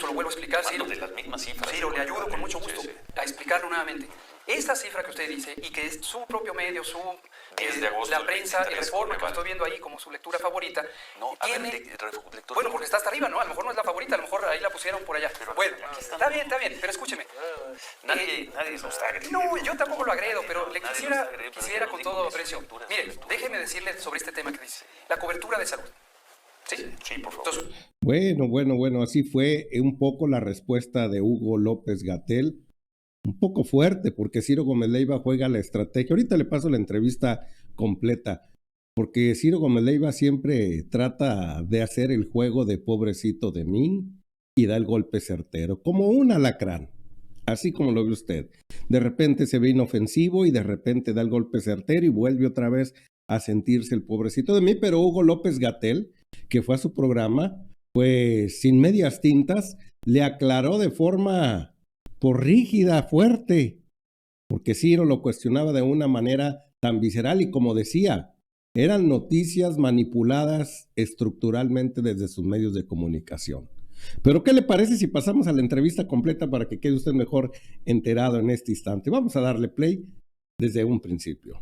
lo vuelvo a explicar, Ciro. De las mismas cifras. Ciro, le ayudo con mucho gusto Sí. a explicarlo nuevamente. Esta cifra que usted dice, y que es su propio medio, 10 de agosto la del prensa, el 23, Reforma, que Coneval. estoy viendo ahí como su lectura favorita, No, tiene... lector. Bueno, porque está hasta arriba, ¿no? A lo mejor no es la favorita, a lo mejor ahí la pusieron por allá. Bueno, está bien, pero escúcheme. Nadie lo está agrediendo. No, yo tampoco lo agredo, pero le Nadie quisiera, lo está agrediendo, quisiera pero con digo todo que aprecio. sus lecturas, Mire, sus lecturas. déjeme decirle sobre este tema que dice. La cobertura de salud. ¿Sí? Sí, por favor. Entonces, Bueno, así fue un poco la respuesta de Hugo López-Gatell, un poco fuerte, porque Ciro Gómez Leiva juega la estrategia. Ahorita le paso la entrevista completa, porque Ciro Gómez Leiva siempre trata de hacer el juego de pobrecito de mí y da el golpe certero, como un alacrán, así como lo ve usted. De repente se ve inofensivo y de repente da el golpe certero y vuelve otra vez a sentirse el pobrecito de mí, pero Hugo López-Gatell, que fue a su programa, pues sin medias tintas, le aclaró de forma rígida, fuerte, porque Ciro lo cuestionaba de una manera tan visceral y como decía, eran noticias manipuladas estructuralmente desde sus medios de comunicación. Pero ¿qué le parece si pasamos a la entrevista completa para que quede usted mejor enterado en este instante? Vamos a darle play desde un principio.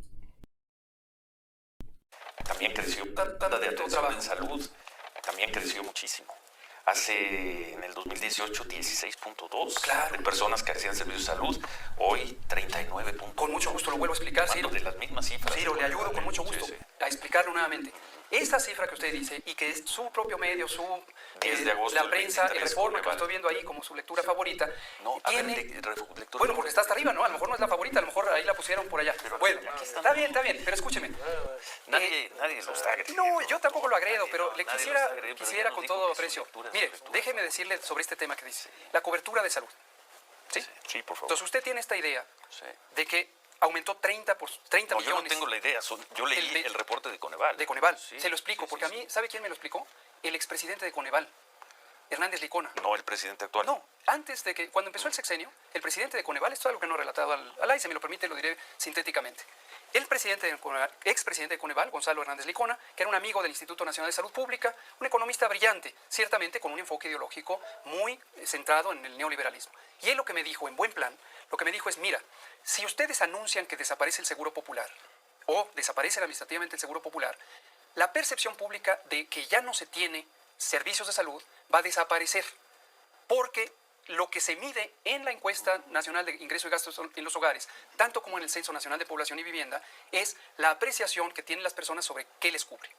También creció tanta de atención en salud, también creció muchísimo. En el 2018, 16.2 Claro. de personas que hacían servicios de salud, hoy 39. con mucho gusto lo vuelvo a explicar, Ciro. De las mismas cifras. Ciro, le ayudo con mucho gusto Sí. a explicarlo nuevamente. Esta cifra que usted dice, y que es su propio medio, 10 de agosto la del prensa, el 23, Reforma, que Coneval. estoy viendo ahí como su lectura favorita, No, tiene... lector. Bueno, porque está hasta arriba, ¿no? A lo mejor no es la favorita, a lo mejor ahí la pusieron por allá. Bueno, está bien, pero escúcheme. Nadie lo está agrediendo. No, yo tampoco lo agredo, pero le Nadie lo quisiera, está agrediendo, pero quisiera yo con digo todo que sus aprecio. lecturas, Mire, sus lecturas. déjeme decirle sobre este tema que dice. La cobertura de salud. ¿Sí? Sí, por favor. Entonces usted tiene esta idea Sí. de que aumentó 30 No, yo no millones tengo la idea. Yo leí el reporte de Coneval. de Coneval. Sí, Se lo explico, sí, porque sí, a mí, ¿sabe quién me lo explicó? El expresidente de Coneval, Hernández Licona. No el presidente actual. No, antes de que, cuando empezó el sexenio, el presidente de Coneval, esto es algo que no he relatado al aire, si me lo permite, lo diré sintéticamente. El presidente de Coneval, expresidente de Coneval, Gonzalo Hernández Licona, que era un amigo del Instituto Nacional de Salud Pública, un economista brillante, ciertamente con un enfoque ideológico muy centrado en el neoliberalismo. Y él lo que me dijo, en buen plan, lo que me dijo es, mira, si ustedes anuncian que desaparece el Seguro Popular, o desaparece administrativamente el Seguro Popular, la percepción pública de que ya no se tiene servicios de salud va a desaparecer, porque lo que se mide en la encuesta nacional de ingreso y gastos en los hogares, tanto como en el Censo Nacional de Población y Vivienda, es la apreciación que tienen las personas sobre qué les cubre.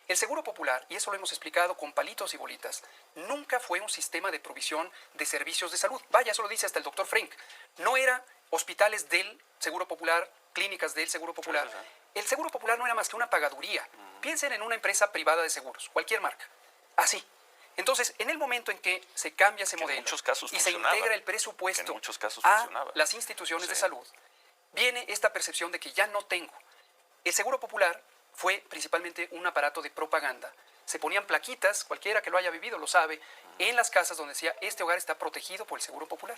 El Seguro Popular, y eso lo hemos explicado con palitos y bolitas, nunca fue un sistema de provisión de servicios de salud. Vaya, eso lo dice hasta el doctor Frank. No era hospitales del Seguro Popular, clínicas del Seguro Popular. El Seguro Popular no era más que una pagaduría. Piensen en una empresa privada de seguros, cualquier marca. Así. Entonces, en el momento en que se cambia ese modelo muchos casos y se funcionaba. integra el presupuesto Que en muchos casos a funcionaba. las instituciones de Sí. salud, viene esta percepción de que ya no tengo. El Seguro Popular fue principalmente un aparato de propaganda. Se ponían plaquitas, cualquiera que lo haya vivido lo sabe, en las casas donde decía, este hogar está protegido por el Seguro Popular.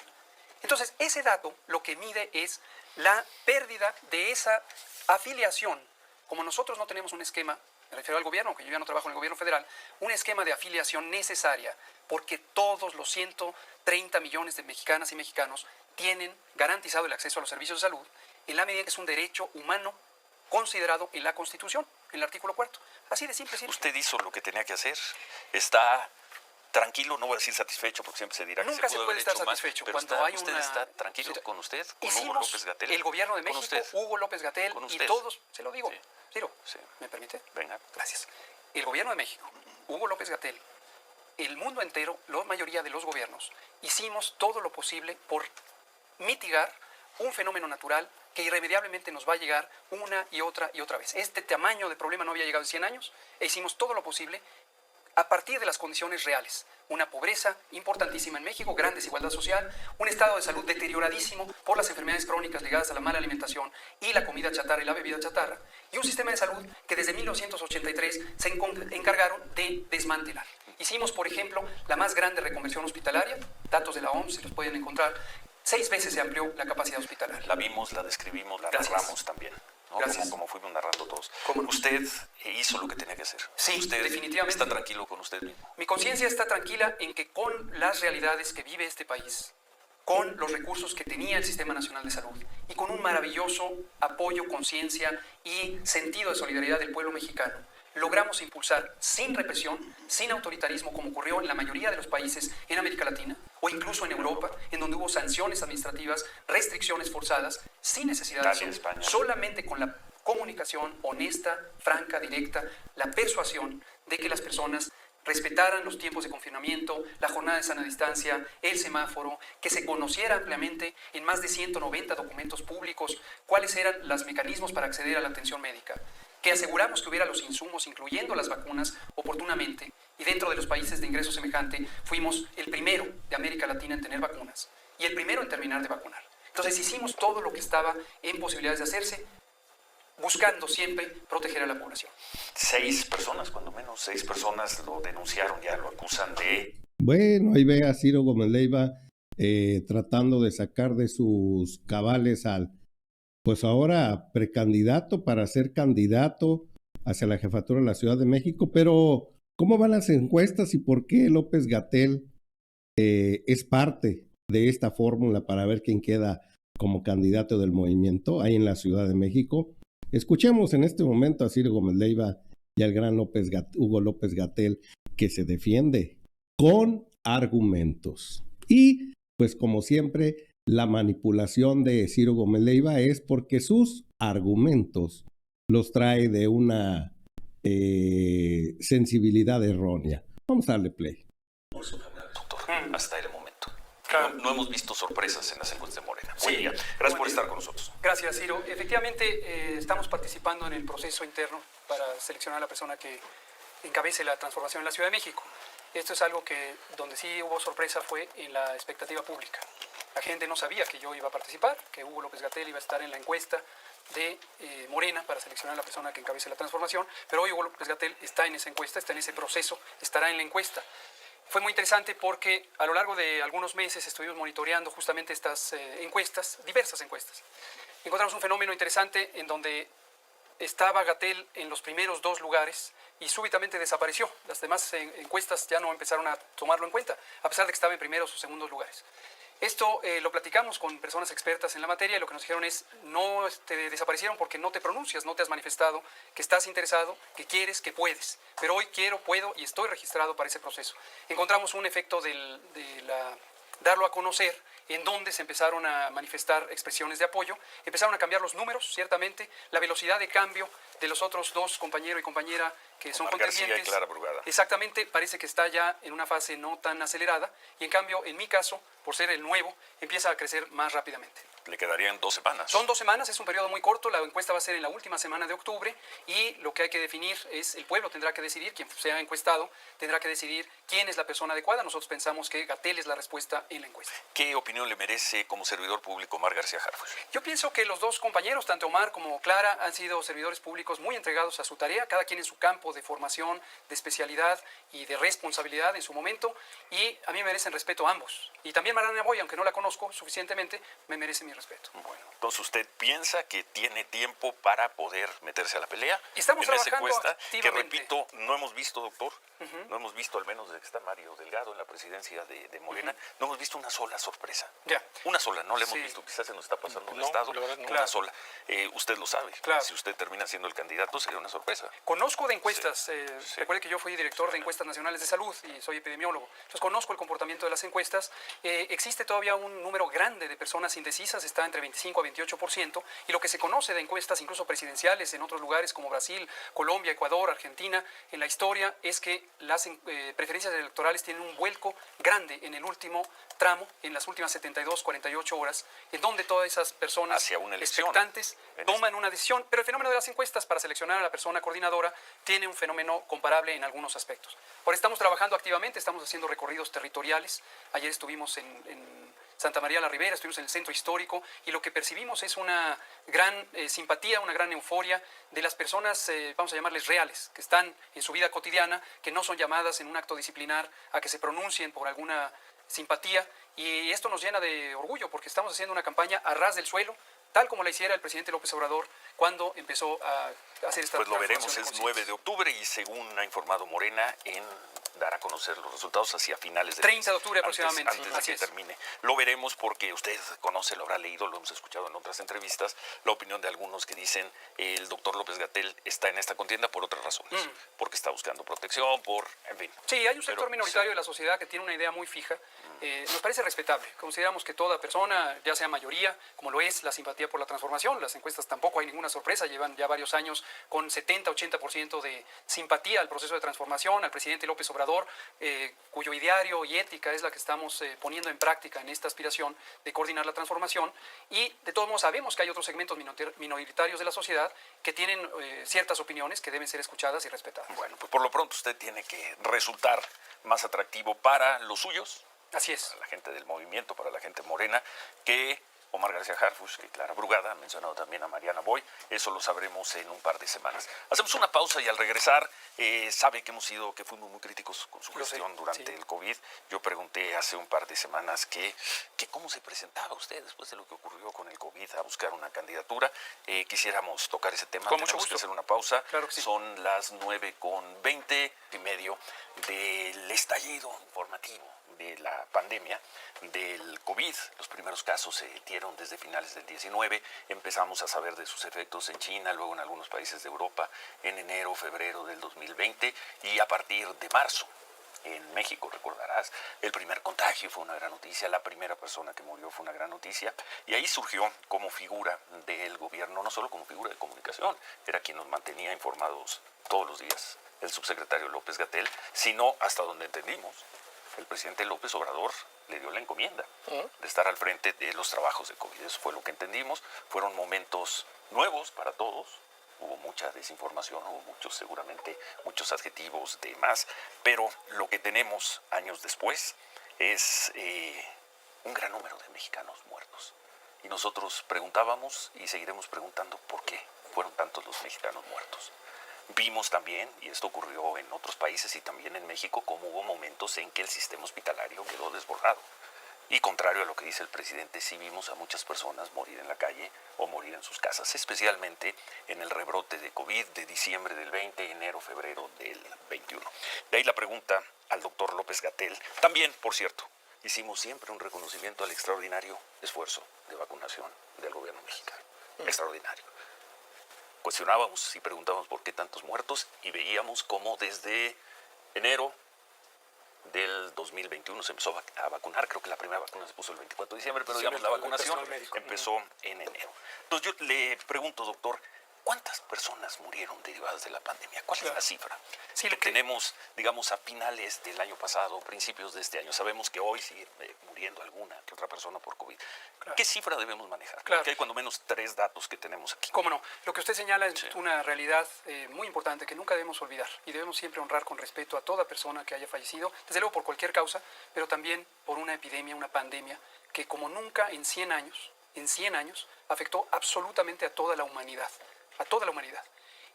Entonces, ese dato lo que mide es la pérdida de esa afiliación. Como nosotros no tenemos un esquema, me refiero al gobierno, aunque yo ya no trabajo en el gobierno federal, un esquema de afiliación necesaria, porque todos los 130 millones de mexicanas y mexicanos tienen garantizado el acceso a los servicios de salud, en la medida que es un derecho humano considerado en la Constitución, en el artículo 4. Así de simple. Usted hizo lo que tenía que hacer. Está tranquilo, no voy a decir satisfecho, porque siempre se dirá que Nunca se se pudo puede haber estar hecho más, satisfecho pero cuando hay usted una... está tranquilo con usted, con Hugo Hicimos López-Gatell. el gobierno de Con México, usted. Hugo López-Gatell Con y usted. todos, se lo digo, Sí. Ciro, Sí. ¿me permite? Venga. Gracias. El gobierno de México, Hugo López-Gatell, el mundo entero, la mayoría de los gobiernos, hicimos todo lo posible por mitigar un fenómeno natural que irremediablemente nos va a llegar una y otra vez. Este tamaño de problema no había llegado en 100 años e hicimos todo lo posible a partir de las condiciones reales. Una pobreza importantísima en México, gran desigualdad social, un estado de salud deterioradísimo por las enfermedades crónicas ligadas a la mala alimentación y la comida chatarra y la bebida chatarra, y un sistema de salud que desde 1983 se encargaron de desmantelar. Hicimos, por ejemplo, la más grande reconversión hospitalaria, datos de la OMS, se los pueden encontrar, 6 veces se amplió la capacidad hospitalaria. La vimos, la describimos, la Gracias. narramos también. ¿no? Gracias. Como fuimos narrando todos. ¿Cómo no? Usted hizo lo que tenía que hacer. Sí, usted definitivamente. está tranquilo con usted mismo. Mi conciencia está tranquila en que con las realidades que vive este país, con los recursos que tenía el Sistema Nacional de Salud y con un maravilloso apoyo, conciencia y sentido de solidaridad del pueblo mexicano, logramos impulsar sin represión, sin autoritarismo, como ocurrió en la mayoría de los países en América Latina o incluso en Europa, en donde hubo sanciones administrativas, restricciones forzadas, sin necesidad de Italia, eso, España. solamente con la comunicación honesta, franca, directa, la persuasión de que las personas respetaran los tiempos de confinamiento, la jornada de sana distancia, el semáforo, que se conociera ampliamente en más de 190 documentos públicos cuáles eran los mecanismos para acceder a la atención médica, que aseguramos que hubiera los insumos, incluyendo las vacunas, oportunamente, y dentro de los países de ingreso semejante fuimos el primero de América Latina en tener vacunas y el primero en terminar de vacunar. Entonces hicimos todo lo que estaba en posibilidades de hacerse, buscando siempre proteger a la población. 6 personas, cuando menos, 6 personas lo denunciaron, ya lo acusan de... Bueno, ahí ve a Ciro Gómez Leiva tratando de sacar de sus cabales al, pues ahora precandidato para ser candidato hacia la jefatura de la Ciudad de México, pero ¿cómo van las encuestas y por qué López-Gatell es parte de esta fórmula para ver quién queda como candidato del movimiento ahí en la Ciudad de México? Escuchemos en este momento a Ciro Gómez Leiva y al gran Hugo López-Gatell, que se defiende con argumentos. Y pues como siempre, la manipulación de Ciro Gómez Leiva es porque sus argumentos los trae de una sensibilidad errónea. Vamos a darle play. Doctor, hasta el momento. Claro. No hemos visto sorpresas en las encuestas de Morena. Sí. Buen día. Gracias por estar con nosotros. Gracias, Ciro. Efectivamente, estamos participando en el proceso interno para seleccionar a la persona que encabece la transformación en la Ciudad de México. Esto es algo que donde sí hubo sorpresa fue en la expectativa pública. La gente no sabía que yo iba a participar, que Hugo López-Gatell iba a estar en la encuesta de Morena para seleccionar a la persona que encabece la transformación, pero hoy Hugo López-Gatell está en esa encuesta, está en ese proceso, estará en la encuesta. Fue muy interesante porque a lo largo de algunos meses estuvimos monitoreando justamente estas encuestas, diversas encuestas. Encontramos un fenómeno interesante en donde estaba Gatell en los primeros 2 lugares y súbitamente desapareció. Las demás encuestas ya no empezaron a tomarlo en cuenta, a pesar de que estaba en primeros o segundos lugares. Esto lo platicamos con personas expertas en la materia y lo que nos dijeron es: no te desaparecieron porque no te pronuncias, no te has manifestado, que estás interesado, que quieres, que puedes. Pero hoy quiero, puedo y estoy registrado para ese proceso. Encontramos un efecto darlo a conocer, en donde se empezaron a manifestar expresiones de apoyo, empezaron a cambiar los números, ciertamente, la velocidad de cambio de los otros 2 compañero y compañera que son Omar García contendientes. y Clara Brugada. Exactamente, parece que está ya en una fase no tan acelerada y en cambio, en mi caso, por ser el nuevo, empieza a crecer más rápidamente. Le quedarían 2 semanas. Son 2 semanas, es un periodo muy corto, la encuesta va a ser en la última semana de octubre y lo que hay que definir es, el pueblo tendrá que decidir, quien sea encuestado tendrá que decidir quién es la persona adecuada. Nosotros pensamos que Gatell es la respuesta en la encuesta. ¿Qué opinión le merece como servidor público Omar García Harfuch? Yo pienso que los 2 compañeros, tanto Omar como Clara, han sido servidores públicos muy entregados a su tarea, cada quien en su campo de formación, de especialidad y de responsabilidad en su momento, y a mí me merecen respeto ambos. Y también Mariana Boy, aunque no la conozco suficientemente, me merece mi respeto. Bueno, entonces usted piensa que tiene tiempo para poder meterse a la pelea. Estamos en esa trabajando encuesta, que activamente. repito, no hemos visto, doctor, no hemos visto, al menos desde que está Mario Delgado en la presidencia de Morena, no hemos visto una sola sorpresa. Ya. Una sola, no la hemos Sí. visto, quizás se nos está pasando un No, estado, la verdad no. una Claro. sola. Usted lo sabe, Claro. si usted termina siendo el candidato sería una sorpresa. Conozco de encuestas, Sí. recuerde que yo fui director de encuestas nacionales de salud y soy epidemiólogo, entonces conozco el comportamiento de las encuestas. Existe todavía un número grande de personas indecisas, está entre 25 a 28%, y lo que se conoce de encuestas incluso presidenciales en otros lugares como Brasil, Colombia, Ecuador, Argentina, en la historia es que las preferencias electorales tienen un vuelco grande en el último tramo, en las últimas 72, 48 horas, en donde todas esas personas Hacia una elección. expectantes toman una decisión, pero el fenómeno de las encuestas para seleccionar a la persona coordinadora tiene un fenómeno comparable en algunos aspectos. Ahora estamos trabajando activamente, estamos haciendo recorridos territoriales. Ayer estuvimos en Santa María la Ribera, estuvimos en el centro histórico y lo que percibimos es una gran simpatía, una gran euforia de las personas, vamos a llamarles reales, que están en su vida cotidiana, que no son llamadas en un acto disciplinar a que se pronuncien por alguna simpatía, y esto nos llena de orgullo porque estamos haciendo una campaña a ras del suelo, tal como la hiciera el presidente López Obrador, cuando empezó a hacer esta Pues lo veremos, transformación es de 9 de octubre y según ha informado Morena, dar a conocer los resultados hacia finales del 30 de octubre aproximadamente. Antes de Así que es. termine. Lo veremos porque usted conoce, lo habrá leído, lo hemos escuchado en otras entrevistas, la opinión de algunos que dicen el doctor López-Gatell está en esta contienda por otras razones, porque está buscando protección, en fin. Sí, hay un sector minoritario de la sociedad que tiene una idea muy fija. Nos parece respetable. Consideramos que toda persona, ya sea mayoría, como lo es la simpatía por la transformación, las encuestas tampoco hay ninguna sorpresa, llevan ya varios años con 70-80% de simpatía al proceso de transformación, al presidente López Obrador, cuyo ideario y ética es la que estamos poniendo en práctica en esta aspiración de coordinar la transformación. Y de todos modos sabemos que hay otros segmentos minoritarios de la sociedad que tienen ciertas opiniones que deben ser escuchadas y respetadas. Bueno, pues por lo pronto usted tiene que resultar más atractivo para los suyos, Así es. para la gente del movimiento, para la gente morena, que Omar García Harfuch, que Clara Brugada, ha mencionado también a Mariana Boy. Eso lo sabremos en un par de semanas. Hacemos una pausa y al regresar, sabe que fuimos muy críticos con su gestión durante el COVID. Yo pregunté hace un par de semanas que cómo se presentaba usted después de lo que ocurrió con el COVID a buscar una candidatura. Quisiéramos tocar ese tema. Con mucho Tenemos gusto. que hacer una pausa. Claro que sí. Son las 9:20 y medio del estallido informativo de la pandemia del COVID. Los primeros casos se dieron desde finales del 19. Empezamos a saber de sus efectos en China, luego en algunos países de Europa, en enero, febrero del 2020 y a partir de marzo. En México, recordarás, el primer contagio fue una gran noticia, la primera persona que murió fue una gran noticia, y ahí surgió como figura del gobierno, no solo como figura de comunicación, era quien nos mantenía informados todos los días, el subsecretario López-Gatell, sino hasta donde entendimos. El presidente López Obrador le dio la encomienda de estar al frente de los trabajos de COVID. Eso fue lo que entendimos. Fueron momentos nuevos para todos. Hubo mucha desinformación, hubo seguramente muchos adjetivos de más. Pero lo que tenemos años después es un gran número de mexicanos muertos. Y nosotros preguntábamos y seguiremos preguntando por qué fueron tantos los mexicanos muertos. Vimos también, y esto ocurrió en otros países y también en México, cómo hubo momentos en que el sistema hospitalario quedó desbordado. Y contrario a lo que dice el presidente, sí vimos a muchas personas morir en la calle o morir en sus casas, especialmente en el rebrote de COVID de diciembre del 20, enero, febrero del 21. De ahí la pregunta al doctor López-Gatell. También, por cierto, hicimos siempre un reconocimiento al extraordinario esfuerzo de vacunación del gobierno mexicano. Extraordinario. Cuestionábamos y preguntábamos por qué tantos muertos y veíamos cómo desde enero del 2021 se empezó a vacunar. Creo que la primera vacuna se puso el 24 de diciembre, pero digamos la vacunación empezó en enero. Entonces yo le pregunto, doctor, ¿cuántas personas murieron derivadas de la pandemia? ¿Cuál es la cifra? Sí, que tenemos, digamos, a finales del año pasado, principios de este año. Sabemos que hoy sigue muriendo alguna que otra persona por COVID. Claro. ¿Qué cifra debemos manejar? Claro. Porque hay cuando menos 3 datos que tenemos aquí. Cómo no. Lo que usted señala es una realidad muy importante que nunca debemos olvidar y debemos siempre honrar con respeto a toda persona que haya fallecido, desde luego por cualquier causa, pero también por una epidemia, una pandemia que como nunca en 100 años, afectó absolutamente a toda la humanidad. A toda la humanidad.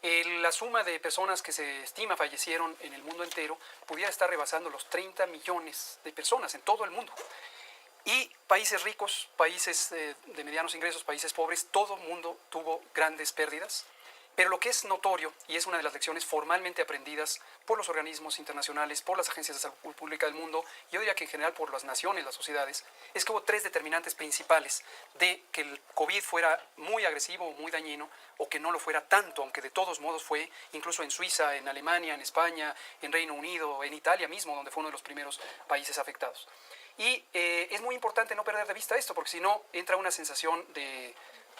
La suma de personas que se estima fallecieron en el mundo entero pudiera estar rebasando los 30 millones de personas en todo el mundo. Y países ricos, países de medianos ingresos, países pobres, todo el mundo tuvo grandes pérdidas. Pero lo que es notorio, y es una de las lecciones formalmente aprendidas por los organismos internacionales, por las agencias de salud pública del mundo, y yo diría que en general por las naciones, las sociedades, es que hubo 3 determinantes principales de que el COVID fuera muy agresivo o muy dañino, o que no lo fuera tanto, aunque de todos modos fue, incluso en Suiza, en Alemania, en España, en Reino Unido, en Italia mismo, donde fue uno de los primeros países afectados. Y es muy importante no perder de vista esto, porque si no entra una sensación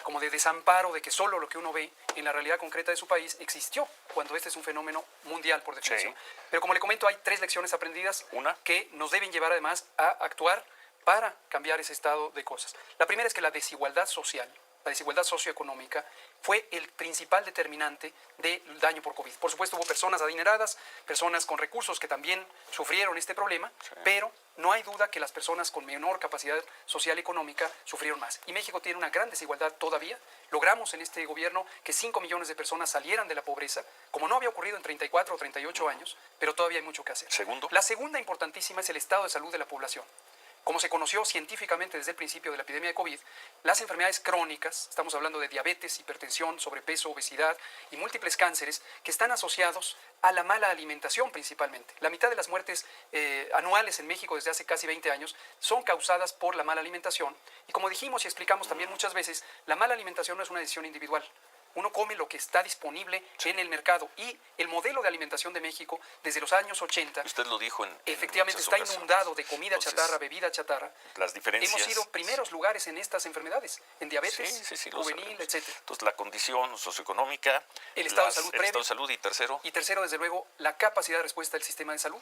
como de desamparo de que solo lo que uno ve en la realidad concreta de su país existió, cuando este es un fenómeno mundial por definición. Sí. Pero como le comento, hay 3 lecciones aprendidas que nos deben llevar además a actuar para cambiar ese estado de cosas. La primera es que la desigualdad social, la desigualdad socioeconómica, fue el principal determinante del daño por COVID. Por supuesto, hubo personas adineradas, personas con recursos que también sufrieron este problema, pero no hay duda que las personas con menor capacidad social y económica sufrieron más. Y México tiene una gran desigualdad todavía. Logramos en este gobierno que 5 millones de personas salieran de la pobreza, como no había ocurrido en 34 o 38 años, pero todavía hay mucho que hacer. Segundo. La segunda importantísima es el estado de salud de la población. Como se conoció científicamente desde el principio de la epidemia de COVID, las enfermedades crónicas, estamos hablando de diabetes, hipertensión, sobrepeso, obesidad y múltiples cánceres, que están asociados a la mala alimentación principalmente. La mitad de las muertes anuales en México desde hace casi 20 años son causadas por la mala alimentación. Y como dijimos y explicamos también muchas veces, la mala alimentación no es una decisión individual. Uno come lo que está disponible en el mercado y el modelo de alimentación de México desde los años 80 Usted lo dijo efectivamente muchas está ocasiones. inundado de comida Entonces, chatarra, bebida chatarra. Las diferencias. Hemos sido primeros lugares en estas enfermedades, en diabetes, Sí, lo juvenil, sabemos. etcétera. Entonces, la condición socioeconómica, El estado de salud el previo. estado de salud y tercero, Y tercero, desde luego, la capacidad de respuesta del sistema de salud.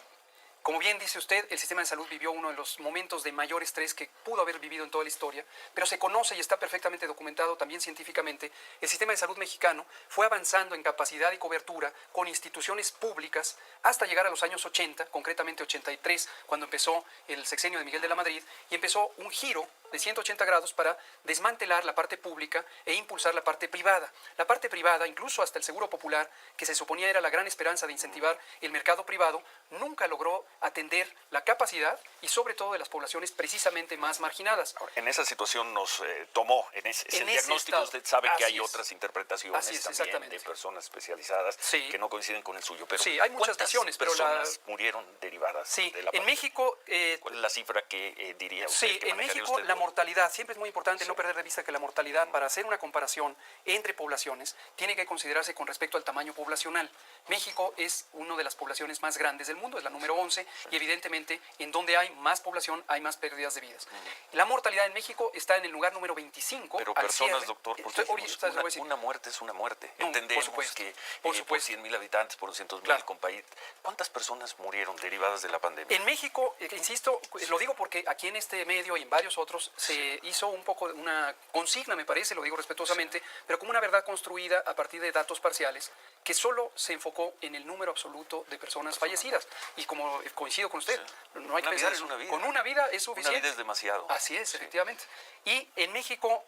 Como bien dice usted, el sistema de salud vivió uno de los momentos de mayor estrés que pudo haber vivido en toda la historia, pero se conoce y está perfectamente documentado también científicamente. El sistema de salud mexicano fue avanzando en capacidad y cobertura con instituciones públicas hasta llegar a los años 80, concretamente 83, cuando empezó el sexenio de Miguel de la Madrid, y empezó un giro de 180 grados para desmantelar la parte pública e impulsar la parte privada. La parte privada, incluso hasta el Seguro Popular, que se suponía era la gran esperanza de incentivar el mercado privado, nunca logró atender la capacidad y sobre todo de las poblaciones precisamente más marginadas. en esa situación nos tomó, en ese diagnóstico. estado. Usted sabe que Así hay es. otras interpretaciones Así es, también exactamente. de personas especializadas Sí. que no coinciden con el suyo. Pero Sí, hay muchas ¿cuántas visiones, pero personas murieron derivadas Sí, de la en pandemia? México... ¿Cuál es la cifra que diría usted? Sí, que en manejaría México usted? la mortalidad, siempre es muy importante Sí. no perder de vista que la mortalidad, para hacer una comparación entre poblaciones, tiene que considerarse con respecto al tamaño poblacional. México es una de las poblaciones más grandes del mundo, es la número 11, y evidentemente en donde hay más población hay más pérdidas de vidas. La mortalidad en México está en el lugar número 25. Pero al personas, cierre. doctor, porque Estoy- dijimos, ahorita le voy a decir. una muerte es una muerte. No, Entendemos por supuesto, que por por supuesto. 100,000 habitantes, por 200,000 Claro. con país. ¿Cuántas personas murieron derivadas de la pandemia? En México, insisto, lo digo porque aquí en este medio y en varios otros se hizo un poco una consigna, me parece, lo digo respetuosamente, pero como una verdad construida a partir de datos parciales, que solo se enfocó en el número absoluto de personas fallecidas. Y como coincido con usted, no hay que Una vida pensar es una vida. con una vida es Una suficiente. vida es demasiado. Así es, Sí. efectivamente. Y en México,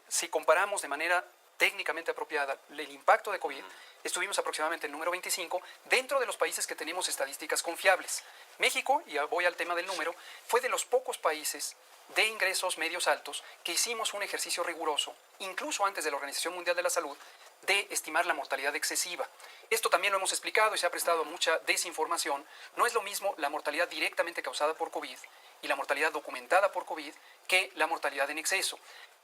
si comparamos de manera técnicamente apropiada el impacto de COVID, estuvimos aproximadamente en el número 25 dentro de los países que tenemos estadísticas confiables. México, y voy al tema del número, fue de los pocos países de ingresos medios altos que hicimos un ejercicio riguroso, incluso antes de la Organización Mundial de la Salud, de estimar la mortalidad excesiva. Esto también lo hemos explicado y se ha prestado mucha desinformación. No es lo mismo la mortalidad directamente causada por COVID y la mortalidad documentada por COVID que la mortalidad en exceso.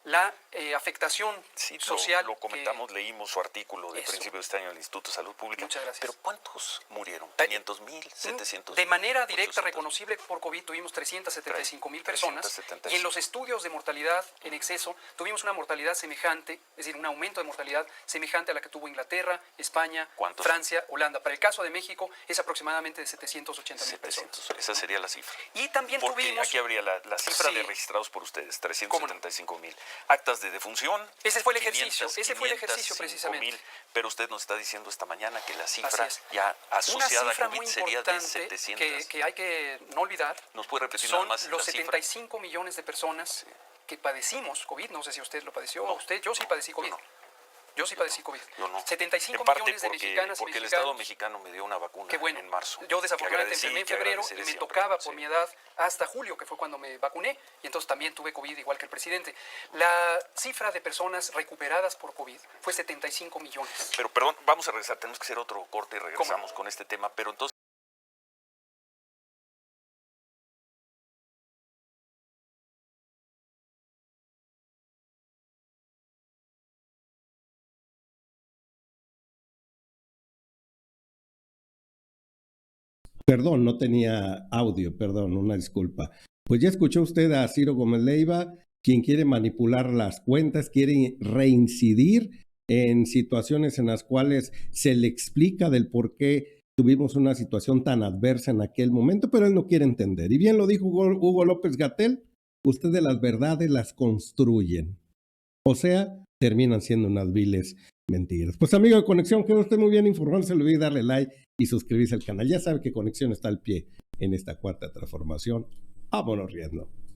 La afectación Sí, social... lo comentamos, leímos su artículo de Eso. principio de este año del Instituto de Salud Pública. Muchas gracias. Pero ¿cuántos murieron? ¿500,000? ¿700,000? De manera directa 800,000. reconocible por COVID tuvimos 375,000 personas 375. y en los estudios de mortalidad en exceso tuvimos una mortalidad semejante, es decir, un aumento de mortalidad semejante a la que tuvo Inglaterra, España, ¿Cuántos? Francia, Holanda. Para el caso de México es aproximadamente de 780,000 personas. 700. Esa sería la cifra. Y también Porque tuvimos... aquí habría la cifra Sí. de registrados por ustedes, ¿Cómo no? 375,000. Actas de defunción. Ese fue el ejercicio, ese fue el ejercicio 5,000, precisamente. pero usted nos está diciendo esta mañana que la Así cifra es. ya Una asociada a cifra COVID muy sería de importante 700. que hay que no olvidar ¿Nos puede repetir nada son más los la cifra? 75 millones de personas que padecimos COVID. No sé si usted lo padeció, No, usted, yo sí no, padecí COVID. yo Yo sí padecí COVID. Yo no. 75 En parte millones de porque, mexicanas y porque el mexicanos. Estado mexicano me dio una vacuna Qué bueno. en marzo. Yo Que desafortunadamente agradecí, enfermé en que febrero y agradeceré me siempre. tocaba por Sí. mi edad hasta julio, que fue cuando me vacuné, y entonces también tuve COVID igual que el presidente. La cifra de personas recuperadas por COVID fue 75 millones. Pero perdón, vamos a regresar, tenemos que hacer otro corte y regresamos con este tema, pero entonces Perdón, no tenía audio, perdón, una disculpa. Pues ya escuchó usted a Ciro Gómez Leiva, quien quiere manipular las cuentas, quiere reincidir en situaciones en las cuales se le explica del por qué tuvimos una situación tan adversa en aquel momento, pero él no quiere entender. Y bien lo dijo Hugo López-Gatell, ustedes las verdades las construyen. O sea, terminan siendo unas viles mentiras. Pues amigo de Conexión, quedó usted muy bien informado, no se le olvide darle like y suscribirse al canal. Ya sabe que Conexión está al pie en esta cuarta transformación. Vámonos riendo.